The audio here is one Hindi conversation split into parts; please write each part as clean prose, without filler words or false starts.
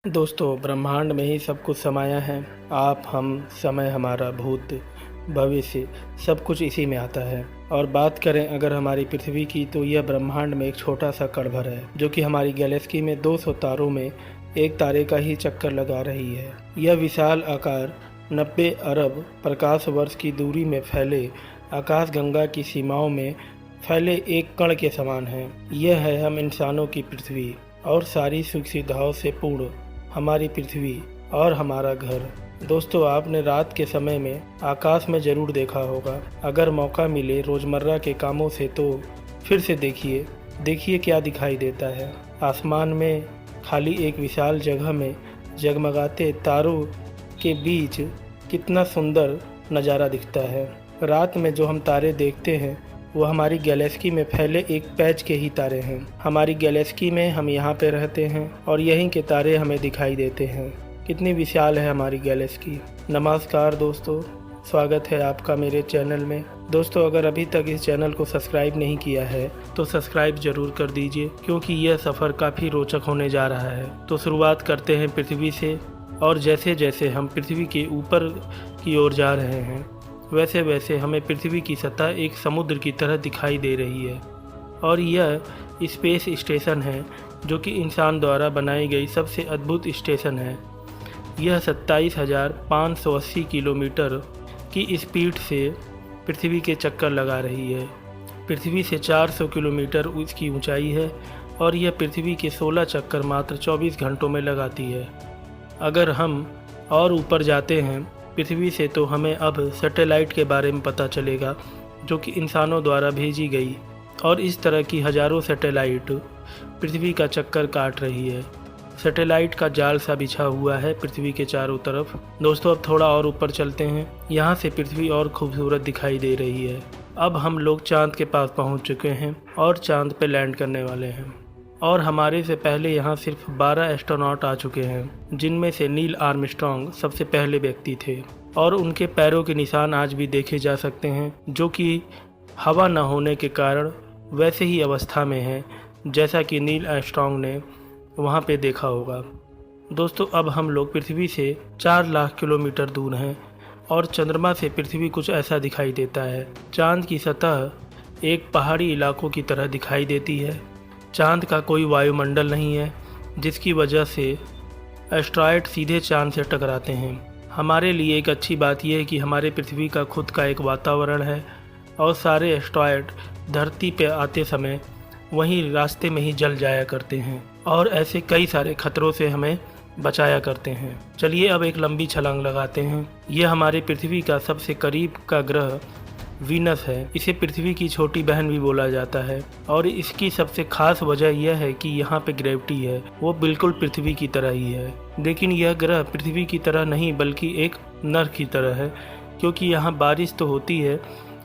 दोस्तों, ब्रह्मांड में ही सब कुछ समाया है। आप, हम, समय, हमारा भूत, भविष्य, सब कुछ इसी में आता है। और बात करें अगर हमारी पृथ्वी की, तो यह ब्रह्मांड में एक छोटा सा कण भर है, जो कि हमारी गैलेक्सी में 200 तारों में एक तारे का ही चक्कर लगा रही है। यह विशाल आकार 90 अरब प्रकाश वर्ष की दूरी में फैले आकाशगंगा की सीमाओं में फैले एक कण के समान है। यह है हम इंसानों की पृथ्वी, और सारी सुख सुविधाओं से पूर्ण हमारी पृथ्वी और हमारा घर। दोस्तों, आपने रात के समय में आकाश में ज़रूर देखा होगा। अगर मौका मिले रोज़मर्रा के कामों से तो फिर से देखिए क्या दिखाई देता है। आसमान में खाली एक विशाल जगह में जगमगाते तारों के बीच कितना सुंदर नज़ारा दिखता है। रात में जो हम तारे देखते हैं वो हमारी गैलेक्सी में फैले एक पैच के ही तारे हैं। हमारी गैलेक्सी में हम यहाँ पे रहते हैं और यहीं के तारे हमें दिखाई देते हैं। कितनी विशाल है हमारी गैलेक्सी। नमस्कार दोस्तों, स्वागत है आपका मेरे चैनल में। दोस्तों, अगर अभी तक इस चैनल को सब्सक्राइब नहीं किया है तो सब्सक्राइब जरूर कर दीजिए, क्योंकि यह सफ़र काफ़ी रोचक होने जा रहा है। तो शुरुआत करते हैं पृथ्वी से, और जैसे जैसे हम पृथ्वी के ऊपर की ओर जा रहे हैं वैसे वैसे हमें पृथ्वी की सतह एक समुद्र की तरह दिखाई दे रही है। और यह स्पेस स्टेशन है, जो कि इंसान द्वारा बनाई गई सबसे अद्भुत स्टेशन है। यह 27,580 किलोमीटर की स्पीड से पृथ्वी के चक्कर लगा रही है। पृथ्वी से 400 किलोमीटर उसकी ऊंचाई है, और यह पृथ्वी के 16 चक्कर मात्र 24 घंटों में लगाती है। अगर हम और ऊपर जाते हैं पृथ्वी से, तो हमें अब सैटेलाइट के बारे में पता चलेगा, जो कि इंसानों द्वारा भेजी गई। और इस तरह की हज़ारों सैटेलाइट पृथ्वी का चक्कर काट रही है। सैटेलाइट का जाल सा बिछा हुआ है पृथ्वी के चारों तरफ। दोस्तों, अब थोड़ा और ऊपर चलते हैं। यहाँ से पृथ्वी और खूबसूरत दिखाई दे रही है। अब हम लोग चाँद के पास पहुँच चुके हैं और चाँद पे लैंड करने वाले हैं। और हमारे से पहले यहाँ सिर्फ 12 एस्ट्रोनॉट आ चुके हैं, जिनमें से नील आर्मस्ट्रॉन्ग सबसे पहले व्यक्ति थे। और उनके पैरों के निशान आज भी देखे जा सकते हैं, जो कि हवा न होने के कारण वैसे ही अवस्था में हैं, जैसा कि नील आर्मस्ट्रॉन्ग ने वहाँ पे देखा होगा। दोस्तों, अब हम लोग पृथ्वी से 4 लाख किलोमीटर दूर हैं, और चंद्रमा से पृथ्वी कुछ ऐसा दिखाई देता है। चाँद की सतह एक पहाड़ी इलाकों की तरह दिखाई देती है। चाँद का कोई वायुमंडल नहीं है, जिसकी वजह से एस्ट्रॉयड सीधे चाँद से टकराते हैं। हमारे लिए एक अच्छी बात यह है कि हमारे पृथ्वी का खुद का एक वातावरण है, और सारे एस्ट्रॉयड धरती पर आते समय वहीं रास्ते में ही जल जाया करते हैं, और ऐसे कई सारे खतरों से हमें बचाया करते हैं। चलिए अब एक लंबी छलांग लगाते हैं। यह हमारे पृथ्वी का सबसे करीब का ग्रह वीनस है। इसे पृथ्वी की छोटी बहन भी बोला जाता है, और इसकी सबसे खास वजह यह है कि यहाँ पे ग्रेविटी है, वो बिल्कुल पृथ्वी की तरह ही है। लेकिन यह ग्रह पृथ्वी की तरह नहीं, बल्कि एक नर्क की तरह है, क्योंकि यहाँ बारिश तो होती है,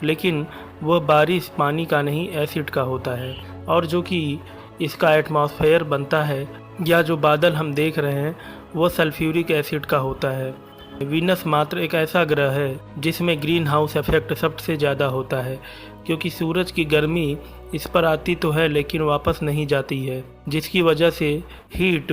लेकिन वह बारिश पानी का नहीं, एसिड का होता है। और जो कि इसका एटमॉस्फेयर बनता है, या जो बादल हम देख रहे हैं, वो सल्फ्यूरिक एसिड का होता है। वीनस मात्र एक ऐसा ग्रह है जिसमें ग्रीन हाउस इफेक्ट सबसे ज़्यादा होता है, क्योंकि सूरज की गर्मी इस पर आती तो है लेकिन वापस नहीं जाती है, जिसकी वजह से हीट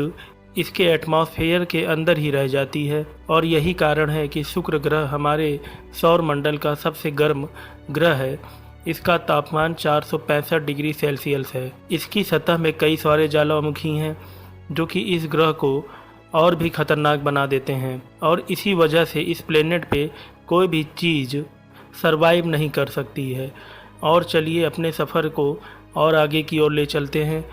इसके एटमॉस्फेयर के अंदर ही रह जाती है। और यही कारण है कि शुक्र ग्रह हमारे सौर मंडल का सबसे गर्म ग्रह है। इसका तापमान 465 डिग्री सेल्सियस है। इसकी सतह में कई सारे ज्वालामुखी हैं, जो कि इस ग्रह को और भी खतरनाक बना देते हैं, और इसी वजह से इस प्लेनेट पे कोई भी चीज़ सरवाइव नहीं कर सकती है। और चलिए अपने सफ़र को और आगे की ओर ले चलते हैं।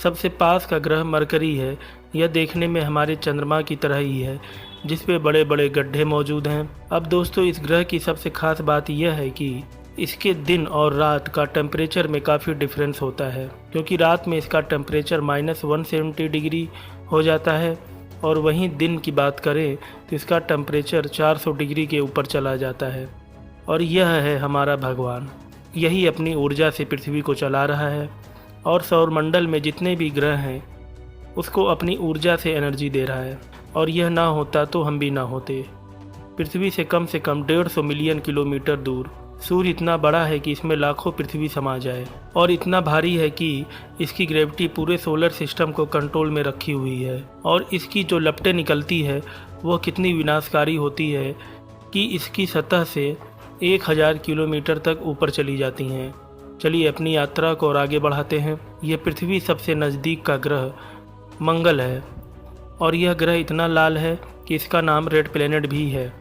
सबसे पास का ग्रह मरकरी है। यह देखने में हमारे चंद्रमा की तरह ही है, जिस पे बड़े बड़े गड्ढे मौजूद हैं। अब दोस्तों, इस ग्रह की सबसे खास बात यह है कि इसके दिन और रात का टेम्परेचर में काफ़ी डिफरेंस होता है, क्योंकि रात में इसका टेम्परेचर -170 डिग्री हो जाता है, और वहीं दिन की बात करें तो इसका टेम्परेचर 400 डिग्री के ऊपर चला जाता है। और यह है हमारा भगवान। यही अपनी ऊर्जा से पृथ्वी को चला रहा है, और सौरमंडल में जितने भी ग्रह हैं उसको अपनी ऊर्जा से एनर्जी दे रहा है। और यह ना होता तो हम भी ना होते। पृथ्वी से कम 150 मिलियन किलोमीटर दूर सूर्य इतना बड़ा है कि इसमें लाखों पृथ्वी समा जाए और इतना भारी है कि इसकी ग्रेविटी पूरे सोलर सिस्टम को कंट्रोल में रखी हुई है। और इसकी जो लपटें निकलती है वह कितनी विनाशकारी होती है कि इसकी सतह से 1000 किलोमीटर तक ऊपर चली जाती हैं। चलिए अपनी यात्रा को और आगे बढ़ाते हैं। यह पृथ्वी सबसे नज़दीक का ग्रह मंगल है और यह ग्रह इतना लाल है कि इसका नाम रेड प्लेनेट भी है।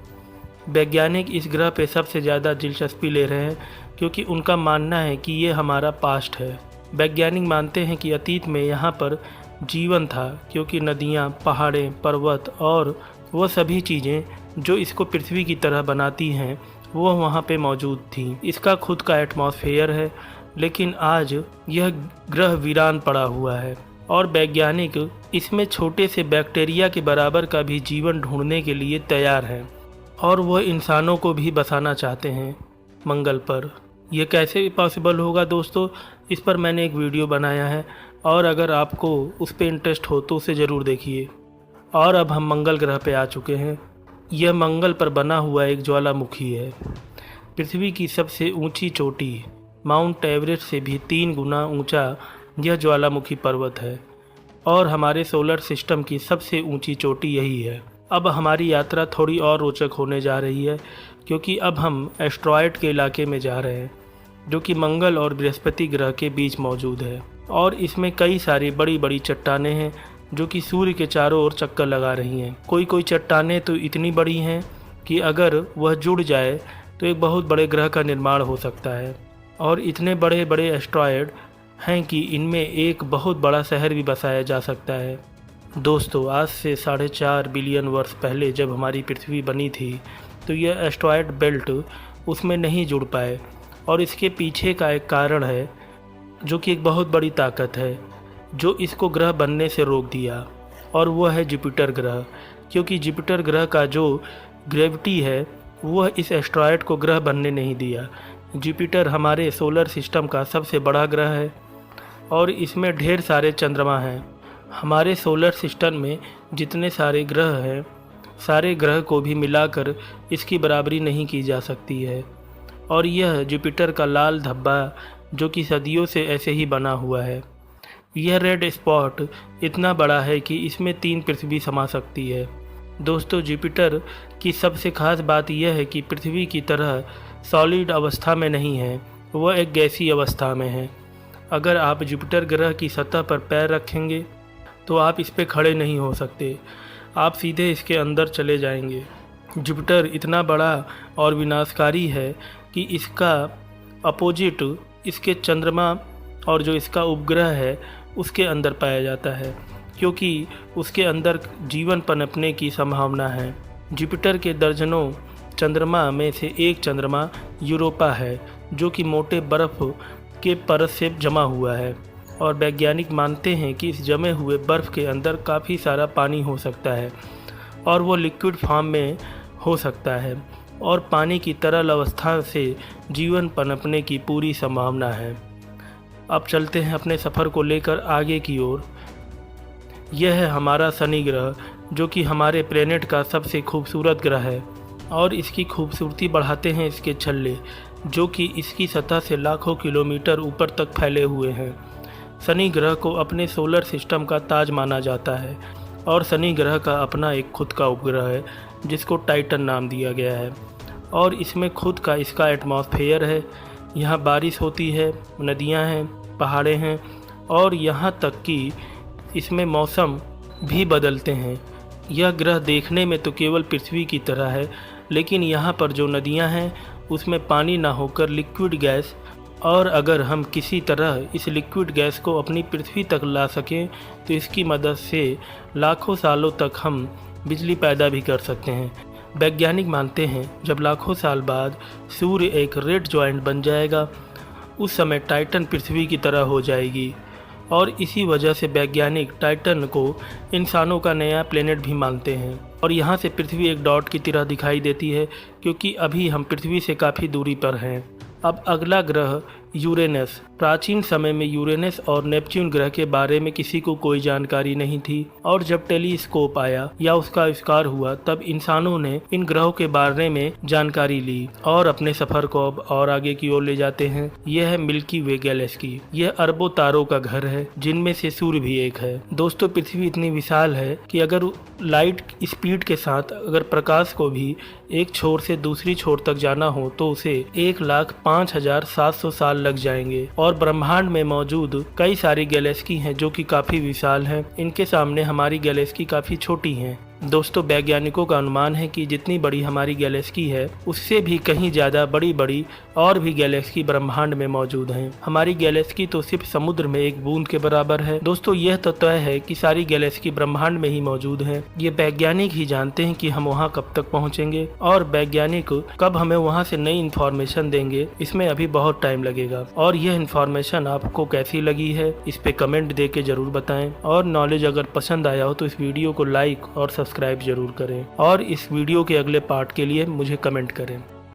वैज्ञानिक इस ग्रह पे सबसे ज़्यादा दिलचस्पी ले रहे हैं क्योंकि उनका मानना है कि ये हमारा पास्ट है। वैज्ञानिक मानते हैं कि अतीत में यहाँ पर जीवन था क्योंकि नदियाँ, पहाड़ें, पर्वत और वह सभी चीज़ें जो इसको पृथ्वी की तरह बनाती हैं वो वहाँ पे मौजूद थी। इसका खुद का एटमॉस्फेयर है, लेकिन आज यह ग्रह वीरान पड़ा हुआ है और वैज्ञानिक इसमें छोटे से बैक्टीरिया के बराबर का भी जीवन ढूंढने के लिए तैयार हैं और वह इंसानों को भी बसाना चाहते हैं मंगल पर। यह कैसे पॉसिबल होगा दोस्तों, इस पर मैंने एक वीडियो बनाया है और अगर आपको उस पर इंटरेस्ट हो तो उसे ज़रूर देखिए। और अब हम मंगल ग्रह पे आ चुके हैं। यह मंगल पर बना हुआ एक ज्वालामुखी है। पृथ्वी की सबसे ऊंची चोटी माउंट एवरेस्ट से भी 3 गुना ऊंचा यह ज्वालामुखी पर्वत है और हमारे सोलर सिस्टम की सबसे ऊंची चोटी यही है। अब हमारी यात्रा थोड़ी और रोचक होने जा रही है क्योंकि अब हम एस्ट्रॉयड के इलाके में जा रहे हैं जो कि मंगल और बृहस्पति ग्रह के बीच मौजूद है और इसमें कई सारी बड़ी बड़ी चट्टानें हैं जो कि सूर्य के चारों ओर चक्कर लगा रही हैं। कोई चट्टानें तो इतनी बड़ी हैं कि अगर वह जुड़ जाए तो एक बहुत बड़े ग्रह का निर्माण हो सकता है और इतने बड़े बड़े एस्ट्रॉयड हैं कि इनमें एक बहुत बड़ा शहर भी बसाया जा सकता है। दोस्तों, आज से 4.5 बिलियन वर्ष पहले जब हमारी पृथ्वी बनी थी तो यह एस्ट्रॉयड बेल्ट उसमें नहीं जुड़ पाए और इसके पीछे का एक कारण है जो कि एक बहुत बड़ी ताकत है जो इसको ग्रह बनने से रोक दिया और वह है जुपिटर ग्रह। क्योंकि जुपिटर ग्रह का जो ग्रेविटी है वह इस एस्ट्रॉयड को ग्रह बनने नहीं दिया। जुपिटर हमारे सोलर सिस्टम का सबसे बड़ा ग्रह है और इसमें ढेर सारे चंद्रमा हैं। हमारे सोलर सिस्टम में जितने सारे ग्रह हैं सारे ग्रह को भी मिलाकर इसकी बराबरी नहीं की जा सकती है और यह जुपिटर का लाल धब्बा जो कि सदियों से ऐसे ही बना हुआ है। यह रेड स्पॉट इतना बड़ा है कि इसमें 3 पृथ्वी समा सकती है। दोस्तों, जुपिटर की सबसे खास बात यह है कि पृथ्वी की तरह सॉलिड अवस्था में नहीं है, वह एक गैसीय अवस्था में है। अगर आप जुपिटर ग्रह की सतह पर पैर रखेंगे तो आप इस पर खड़े नहीं हो सकते, आप सीधे इसके अंदर चले जाएंगे। जुपिटर इतना बड़ा और विनाशकारी है कि इसका अपोजिट इसके चंद्रमा और जो इसका उपग्रह है उसके अंदर पाया जाता है क्योंकि उसके अंदर जीवन पनपने की संभावना है। जुपिटर के दर्जनों चंद्रमा में से एक चंद्रमा यूरोपा है जो कि मोटे बर्फ़ के परत से जमा हुआ है और वैज्ञानिक मानते हैं कि इस जमे हुए बर्फ़ के अंदर काफ़ी सारा पानी हो सकता है और वो लिक्विड फॉर्म में हो सकता है और पानी की तरल अवस्था से जीवन पनपने की पूरी संभावना है। अब चलते हैं अपने सफ़र को लेकर आगे की ओर। यह है हमारा शनि ग्रह जो कि हमारे प्लेनेट का सबसे खूबसूरत ग्रह है और इसकी खूबसूरती बढ़ाते हैं इसके छल्ले जो कि इसकी सतह से लाखों किलोमीटर ऊपर तक फैले हुए हैं। शनि ग्रह को अपने सोलर सिस्टम का ताज माना जाता है और शनि ग्रह का अपना एक खुद का उपग्रह है जिसको टाइटन नाम दिया गया है और इसमें खुद का इसका एटमॉस्फेयर है। यहाँ बारिश होती है, नदियाँ हैं, पहाड़े हैं और यहाँ तक कि इसमें मौसम भी बदलते हैं। यह ग्रह देखने में तो केवल पृथ्वी की तरह है, लेकिन यहाँ पर जो नदियाँ हैं उसमें पानी ना होकर लिक्विड गैस, और अगर हम किसी तरह इस लिक्विड गैस को अपनी पृथ्वी तक ला सकें तो इसकी मदद से लाखों सालों तक हम बिजली पैदा भी कर सकते हैं। वैज्ञानिक मानते हैं जब लाखों साल बाद सूर्य एक रेड जॉइंट बन जाएगा उस समय टाइटन पृथ्वी की तरह हो जाएगी और इसी वजह से वैज्ञानिक टाइटन को इंसानों का नया प्लेनेट भी मानते हैं। और यहाँ से पृथ्वी एक डॉट की तरह दिखाई देती है क्योंकि अभी हम पृथ्वी से काफ़ी दूरी पर हैं। अब अगला ग्रह यूरेनस प्राचीन समय में यूरेनस और नेपच्यून ग्रह के बारे में किसी को कोई जानकारी नहीं थी और जब टेलीस्कोप आया या उसका आविष्कार हुआ तब इंसानों ने इन ग्रहों के बारे में जानकारी ली और अपने सफर को अब और आगे की ओर ले जाते हैं। यह है मिल्की वे गैलेक्सी। यह अरबों तारों का घर है जिनमें से सूर्य भी एक है। दोस्तों, पृथ्वी इतनी विशाल है कि अगर लाइट स्पीड के साथ अगर प्रकाश को भी एक छोर से दूसरी छोर तक जाना हो तो उसे 1,05,700 साल लग जाएंगे। और ब्रह्मांड में मौजूद कई सारी गैलेक्सी हैं जो कि काफी विशाल हैं। इनके सामने हमारी गैलेक्सी काफी छोटी हैं। दोस्तों, वैज्ञानिकों का अनुमान है कि जितनी बड़ी हमारी गैलेक्सी है उससे भी कहीं ज़्यादा बड़ी बड़ी और भी गैलेक्सी ब्रह्मांड में मौजूद हैं। हमारी गैलेक्सी तो सिर्फ समुद्र में एक बूंद के बराबर है। दोस्तों, यह तो तय है कि सारी गैलेक्सी ब्रह्मांड में ही मौजूद हैं। ये वैज्ञानिक ही जानते हैं कि हम वहाँ कब तक पहुँचेंगे और वैज्ञानिक कब हमें वहाँ से नई इन्फॉर्मेशन देंगे, इसमें अभी बहुत टाइम लगेगा। और यह इन्फॉर्मेशन आपको कैसी लगी है इस पे कमेंट दे के जरूर बताएं। और नॉलेज अगर पसंद आया हो तो इस वीडियो को लाइक और सब्सक्राइब जरूर करें और इस वीडियो के अगले पार्ट के लिए मुझे कमेंट करें।